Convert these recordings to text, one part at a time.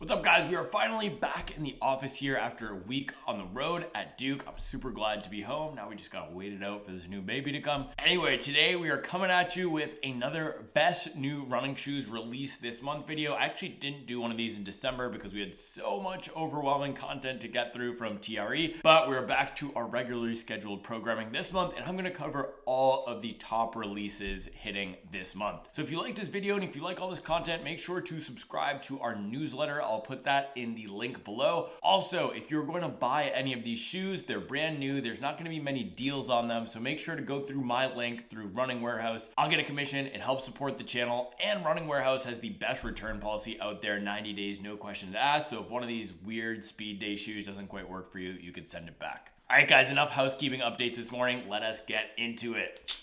What's up, guys? We are finally back in the office here after a week on the road at Duke. I'm super glad to be home. Now we just gotta wait it out for this new baby to come. Anyway, today we are coming at you with another best new running shoes released this month video. I actually didn't do one of these in December because we had so much overwhelming content to get through from TRE, but we're back to our regularly scheduled programming this month, and I'm gonna cover all of the top releases hitting this month. So if you like this video and if you like all this content, make sure to subscribe to our newsletter. I'll put that in the link below. Also, if you're going to buy any of these shoes, they're brand new. There's not going to be many deals on them, so make sure to go through my link through Running Warehouse. I'll get a commission. It helps support the channel, and Running Warehouse has the best return policy out there, 90 days, no questions asked. So if one of these weird speed day shoes doesn't quite work for you, you could send it back. All right, guys, enough housekeeping updates this morning. Let us get into it.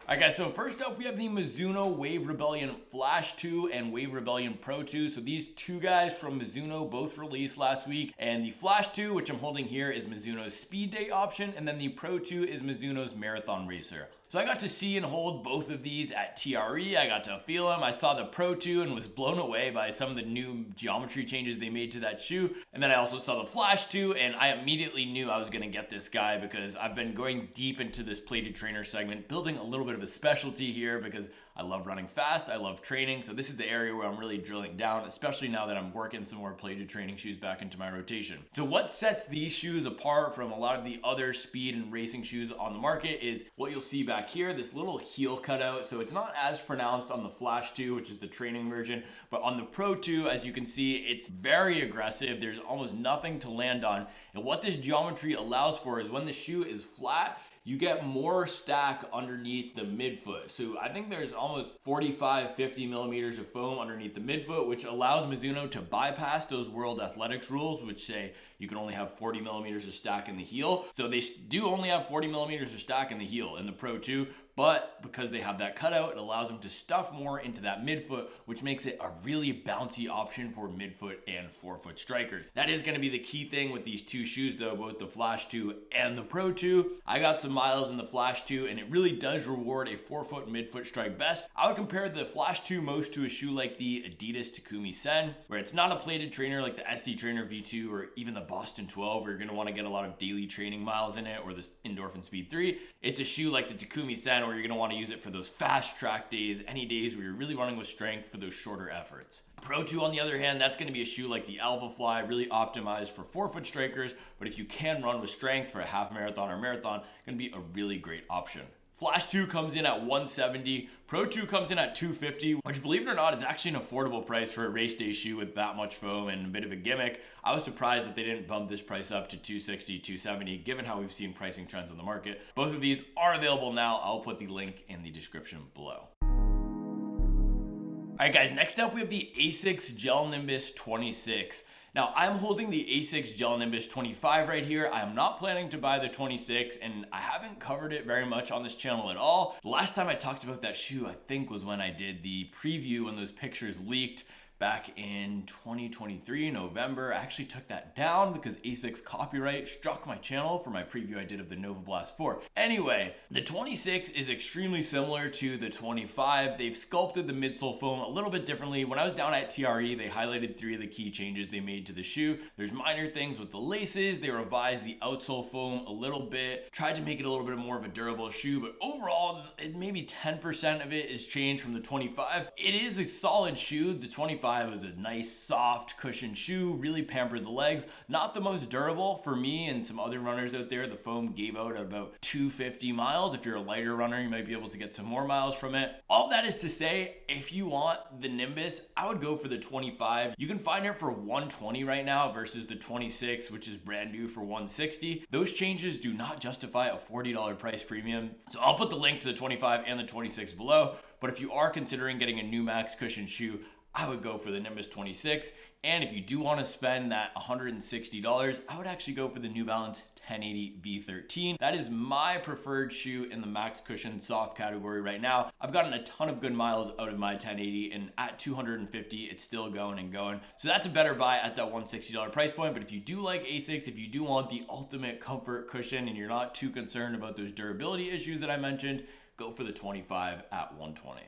All right, guys, so first up, we have the Mizuno Wave Rebellion Flash 2 and Wave Rebellion Pro 2. So these two guys from Mizuno both released last week. And the Flash 2, which I'm holding here, is Mizuno's Speed Day option. And then the Pro 2 is Mizuno's Marathon Racer. So I got to see and hold both of these at TRE. I got to feel them. I saw the Pro 2 and was blown away by some of the new geometry changes they made to that shoe. And then I also saw the Flash 2, and I immediately knew I was going to get this guy because I've been going deep into this plated trainer segment, building a little bit of a specialty here because I love running fast. I love training. So this is the area where I'm really drilling down, especially now that I'm working some more plated training shoes back into my rotation. So what sets these shoes apart from a lot of the other speed and racing shoes on the market is what you'll see back here, this little heel cutout. So it's not as pronounced on the Flash 2, which is the training version, but on the Pro 2, as you can see, it's very aggressive. There's almost nothing to land on. And what this geometry allows for is when the shoe is flat, you get more stack underneath the midfoot. So I think there's almost 45, 50 millimeters of foam underneath the midfoot, which allows Mizuno to bypass those World Athletics rules, which say you can only have 40 millimeters of stack in the heel. So they do only have 40 millimeters of stack in the heel in the Pro 2, but because they have that cutout, it allows them to stuff more into that midfoot, which makes it a really bouncy option for midfoot and forefoot strikers. That is going to be the key thing with these two shoes though, both the Flash 2 and the Pro 2. I got some miles in the Flash 2, and it really does reward a forefoot midfoot strike best. I would compare the Flash 2 most to a shoe like the Adidas Takumi Sen, where it's not a plated trainer like the SD Trainer V2 or even the Boston 12, where you're going to want to get a lot of daily training miles in it, or the Endorphin Speed 3. It's a shoe like the Takumi Sen, where you're going to want to use it for those fast track days, any days where you're really running with strength for those shorter efforts. Pro 2, on the other hand, that's going to be a shoe like the Alphafly, really optimized for forefoot strikers, but if you can run with strength for a half marathon or marathon, going to be a really great option. Flash 2 comes in at $170, Pro 2 comes in at $250, which, believe it or not, is actually an affordable price for a race day shoe with that much foam and a bit of a gimmick. I was surprised that they didn't bump this price up to $260, $270, given how we've seen pricing trends on the market. Both of these are available now. I'll put the link in the description below. All right, guys, next up we have the Asics Gel-Nimbus 26. Now, I'm holding the Asics Gel-Nimbus 25 right here. I am not planning to buy the 26, and I haven't covered it very much on this channel at all. The last time I talked about that shoe, I think, was when I did the preview when those pictures leaked back in 2023, November. I actually took that down because Asics copyright struck my channel for my preview I did of the Nova Blast 4. Anyway, the 26 is extremely similar to the 25. They've sculpted the midsole foam a little bit differently. When I was down at TRE, they highlighted 3 of the key changes they made to the shoe. There's minor things with the laces. They revised the outsole foam a little bit, tried to make it a little bit more of a durable shoe, but overall, maybe 10% of it is changed from the 25. It is a solid shoe. The 25 was a nice, soft, cushioned shoe, really pampered the legs. Not the most durable for me and some other runners out there. The foam gave out at about 250 miles. If you're a lighter runner, you might be able to get some more miles from it. All that is to say, if you want the Nimbus, I would go for the 25. You can find it for $120 right now versus the 26, which is brand new for $160. Those changes do not justify a $40 price premium. So I'll put the link to the 25 and the 26 below. But if you are considering getting a new max cushion shoe, I would go for the Nimbus 26. And if you do want to spend that $160, I would actually go for the New Balance 1080 V13. That is my preferred shoe in the max cushion soft category right now. I've gotten a ton of good miles out of my 1080, and at $250, it's still going and going. So that's a better buy at that $160 price point. But if you do like Asics, if you do want the ultimate comfort cushion and you're not too concerned about those durability issues that I mentioned, go for the 25 at $120.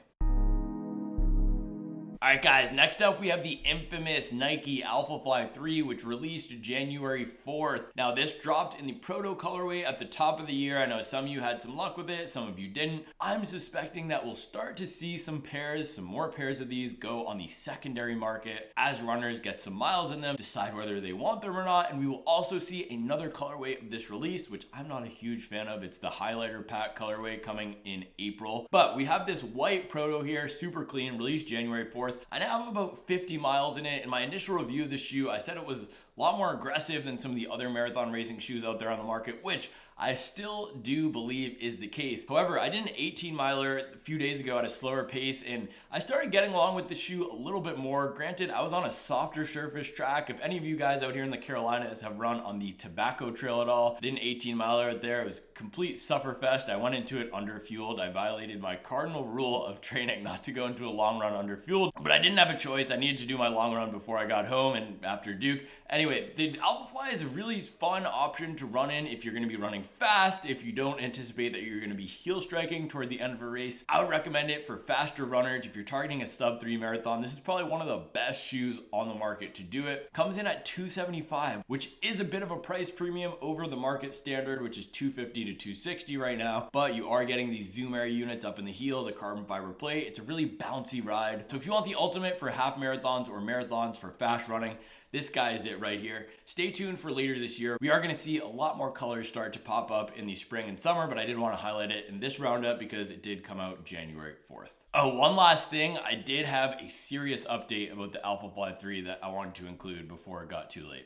Alright guys, next up we have the infamous Nike Alphafly 3, which released January 4th. Now this dropped in the Proto colorway at the top of the year. I know some of you had some luck with it, some of you didn't. I'm suspecting that we'll start to see some more pairs of these go on the secondary market as runners get some miles in them, decide whether they want them or not, and we will also see another colorway of this release, which I'm not a huge fan of. It's the highlighter pack colorway coming in April. But we have this white Proto here, super clean, released January 4th. I now have about 50 miles in it. In my initial review of the shoe, I said it was a lot more aggressive than some of the other marathon racing shoes out there on the market, which I still do believe is the case. However, I did an 18 miler a few days ago at a slower pace, and I started getting along with the shoe a little bit more. Granted, I was on a softer surface track. If any of you guys out here in the Carolinas have run on the Tobacco Trail at all, I did an 18 miler out there. It was complete sufferfest. I went into it under-fueled. I violated my cardinal rule of training not to go into a long run under-fueled, but I didn't have a choice. I needed to do my long run before I got home and after Duke. Anyway, the Alphafly is a really fun option to run in if you're going to be running fast, if you don't anticipate that you're going to be heel striking toward the end of a race. I would recommend it for faster runners. If you're targeting a sub 3 marathon, this is probably one of the best shoes on the market to do it. Comes in at $275, which is a bit of a price premium over the market standard, which is $250 to $260 right now, but you are getting these Zoom Air units up in the heel, the carbon fiber plate. It's a really bouncy ride. So if you want the ultimate for half marathons or marathons for fast running, this guy is it right here. Stay tuned for later this year. We are going to see a lot more colors start to pop up in the spring and summer, but I did want to highlight it in this roundup because it did come out January 4th. Oh, one last thing. I did have a serious update about the Alphafly 3 that I wanted to include before it got too late.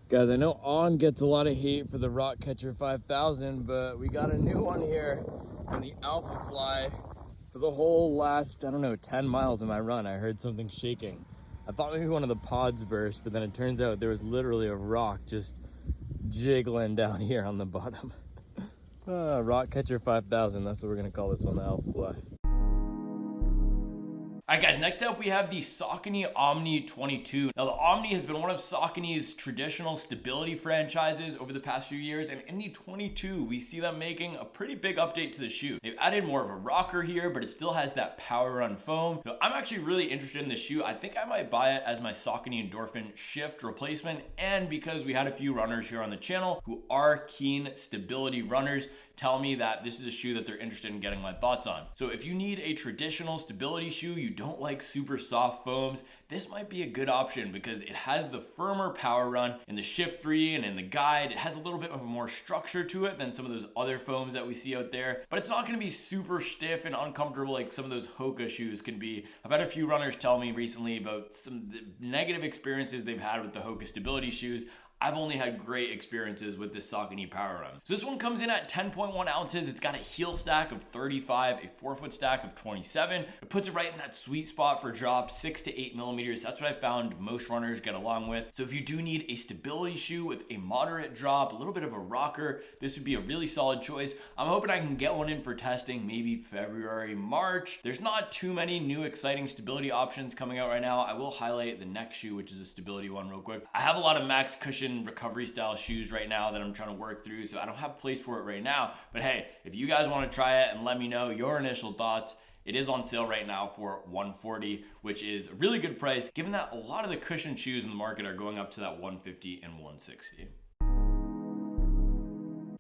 Guys, I know On gets a lot of hate for the Rock Catcher 5000, but we got a new one here on the Alphafly. For the whole last, I don't know, 10 miles of my run, I heard something shaking. I thought maybe one of the pods burst, but then it turns out there was literally a rock just jiggling down here on the bottom. Rock Catcher 5000, that's what we're gonna call this one, the Alphafly. Alright guys, next up we have the Saucony Omni 22. Now the Omni has been one of Saucony's traditional stability franchises over the past few years, and in the 22 we see them making a pretty big update to the shoe. They've added more of a rocker here, but it still has that power run foam. So I'm actually really interested in this shoe. I think I might buy it as my Saucony Endorphin Shift replacement, and because we had a few runners here on the channel who are keen stability runners, tell me that this is a shoe that they're interested in getting my thoughts on. So if you need a traditional stability shoe, you don't like super soft foams, this might be a good option because it has the firmer power run in the Shift 3 and in the guide. It has a little bit of a more structure to it than some of those other foams that we see out there, but it's not gonna be super stiff and uncomfortable like some of those Hoka shoes can be. I've had a few runners tell me recently about some negative experiences they've had with the Hoka stability shoes. I've only had great experiences with this Saucony Power Run. So this one comes in at 10.1 ounces. It's got a heel stack of 35, a forefoot stack of 27. It puts it right in that sweet spot for drop, 6 to 8 millimeters. That's what I found most runners get along with. So if you do need a stability shoe with a moderate drop, a little bit of a rocker, this would be a really solid choice. I'm hoping I can get one in for testing maybe February, March. There's not too many new exciting stability options coming out right now. I will highlight the next shoe, which is a stability one real quick. I have a lot of max cushion recovery style shoes right now that I'm trying to work through, so I don't have a place for it right now. But hey, if you guys want to try it and let me know your initial thoughts, it is on sale right now for $140, which is a really good price given that a lot of the cushion shoes in the market are going up to that $150 and $160.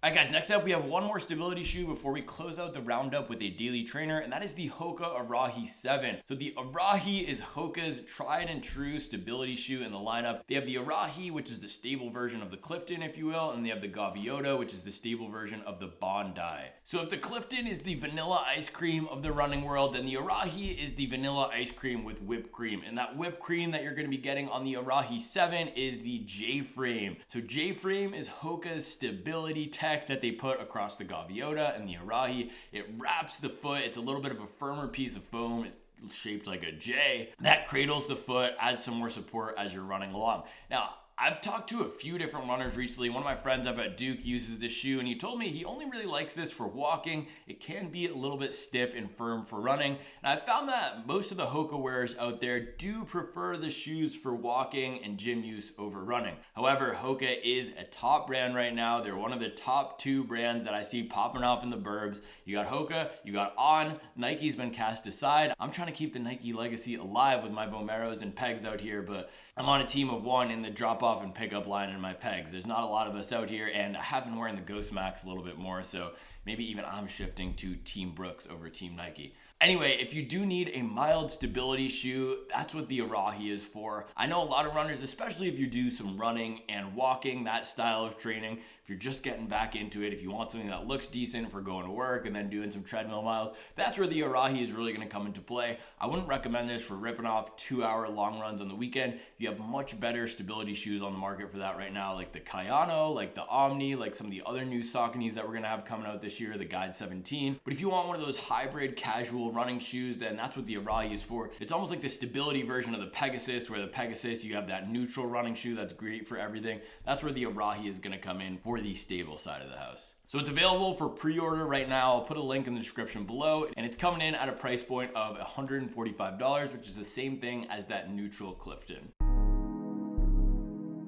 Alright guys, next up we have one more stability shoe before we close out the roundup with a daily trainer, and that is the Hoka Arahi 7. So the Arahi is Hoka's tried and true stability shoe in the lineup. They have the Arahi, which is the stable version of the Clifton, if you will, and they have the Gaviota, which is the stable version of the Bondi. So if the Clifton is the vanilla ice cream of the running world, then the Arahi is the vanilla ice cream with whipped cream. And that whipped cream that you're going to be getting on the Arahi 7 is the J-frame. So J-frame is Hoka's stability tech that they put across the Gaviota and the Arahi. It wraps the foot. It's a little bit of a firmer piece of foam. It's shaped like a J. That cradles the foot, adds some more support as you're running along. Now, I've talked to a few different runners recently. One of my friends up at Duke uses this shoe, and he told me he only really likes this for walking. It can be a little bit stiff and firm for running. And I found that most of the Hoka wearers out there do prefer the shoes for walking and gym use over running. However, Hoka is a top brand right now. They're one of the top 2 brands that I see popping off in the burbs. You got Hoka, you got On. Nike's been cast aside. I'm trying to keep the Nike legacy alive with my Vomeros and pegs out here, but I'm on a team of 1 in the drop off and pickup line in my pegs. There's not a lot of us out here, and I have been wearing the Ghost Max a little bit more, so maybe even I'm shifting to Team Brooks over Team Nike. Anyway, if you do need a mild stability shoe, that's what the Arahi is for. I know a lot of runners, especially if you do some running and walking, that style of training, if you're just getting back into it, if you want something that looks decent for going to work and then doing some treadmill miles, that's where the Arahi is really going to come into play. I wouldn't recommend this for ripping off 2-hour long runs on the weekend. You have much better stability shoes on the market for that right now, like the Kayano, like the Omni, like some of the other new Sauconys that we're going to have coming out this year, the Guide 17. But if you want one of those hybrid casual running shoes, then that's what the Arahi is for. It's almost like the stability version of the Pegasus, where the Pegasus, you have that neutral running shoe that's great for everything. That's where the Arahi is going to come in for the stable side of the house. So it's available for pre-order right now. I'll put a link in the description below, and it's coming in at a price point of $145, which is the same thing as that neutral Clifton.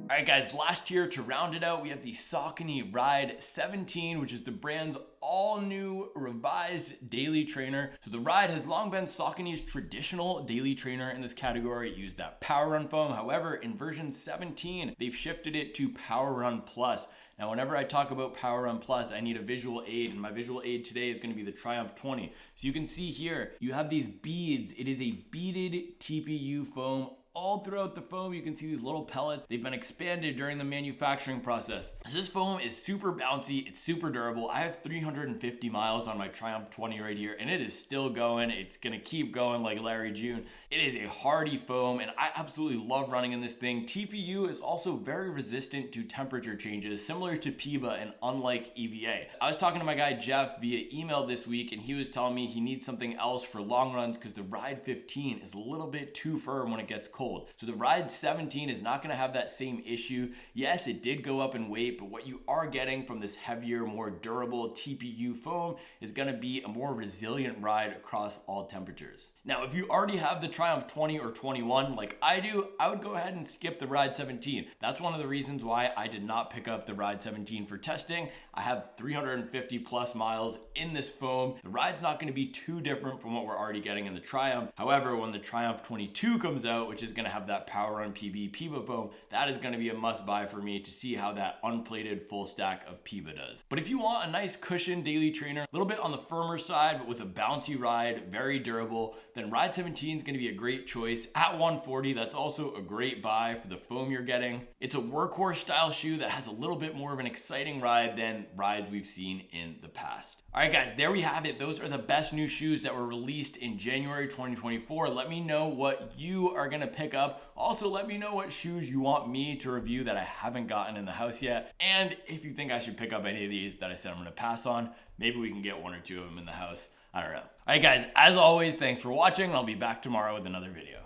All right, guys, last year to round it out, we have the Saucony Ride 17, which is the brand's all new revised daily trainer. So the Ride has long been Saucony's traditional daily trainer in this category. It used that Power Run foam. However, in version 17, they've shifted it to Power Run Plus. Now, whenever I talk about Power Run Plus, I need a visual aid, and my visual aid today is going to be the Triumph 20. So you can see here, you have these beads. It is a beaded TPU foam. All throughout the foam, you can see these little pellets. They've been expanded during the manufacturing process. So this foam is super bouncy. It's super durable. I have 350 miles on my Triumph 20 right here, and it is still going. It's gonna keep going like Larry June. It is a hardy foam, and I absolutely love running in this thing. TPU is also very resistant to temperature changes, similar to PIBA and unlike EVA. I was talking to my guy Jeff via email this week, and he was telling me he needs something else for long runs because the Ride 15 is a little bit too firm when it gets cold. So the Ride 17 is not going to have that same issue. Yes, it did go up in weight, but what you are getting from this heavier, more durable TPU foam is going to be a more resilient ride across all temperatures. Now, if you already have the Triumph 20 or 21 like I do, I would go ahead and skip the Ride 17. That's one of the reasons why I did not pick up the Ride 17 for testing. I have 350 plus miles in this foam. The Ride's not going to be too different from what we're already getting in the Triumph. However, when the Triumph 22 comes out, which is going to have that Power Run PB PIBA foam, that is going to be a must buy for me to see how that unplated full stack of PIBA does. But if you want a nice cushion daily trainer, a little bit on the firmer side, but with a bouncy ride, very durable, then Ride 17 is going to be a great choice at $140. That's also a great buy for the foam you're getting. It's a workhorse style shoe that has a little bit more of an exciting ride than rides we've seen in the past. All right, guys, there we have it. Those are the best new shoes that were released in January 2024. Let me know what you are going to pick up. Also, let me know what shoes you want me to review that I haven't gotten in the house yet. And if you think I should pick up any of these that I said I'm going to pass on, maybe we can get 1 or 2 of them in the house. I don't know. All right, guys, as always, thanks for watching. I'll be back tomorrow with another video.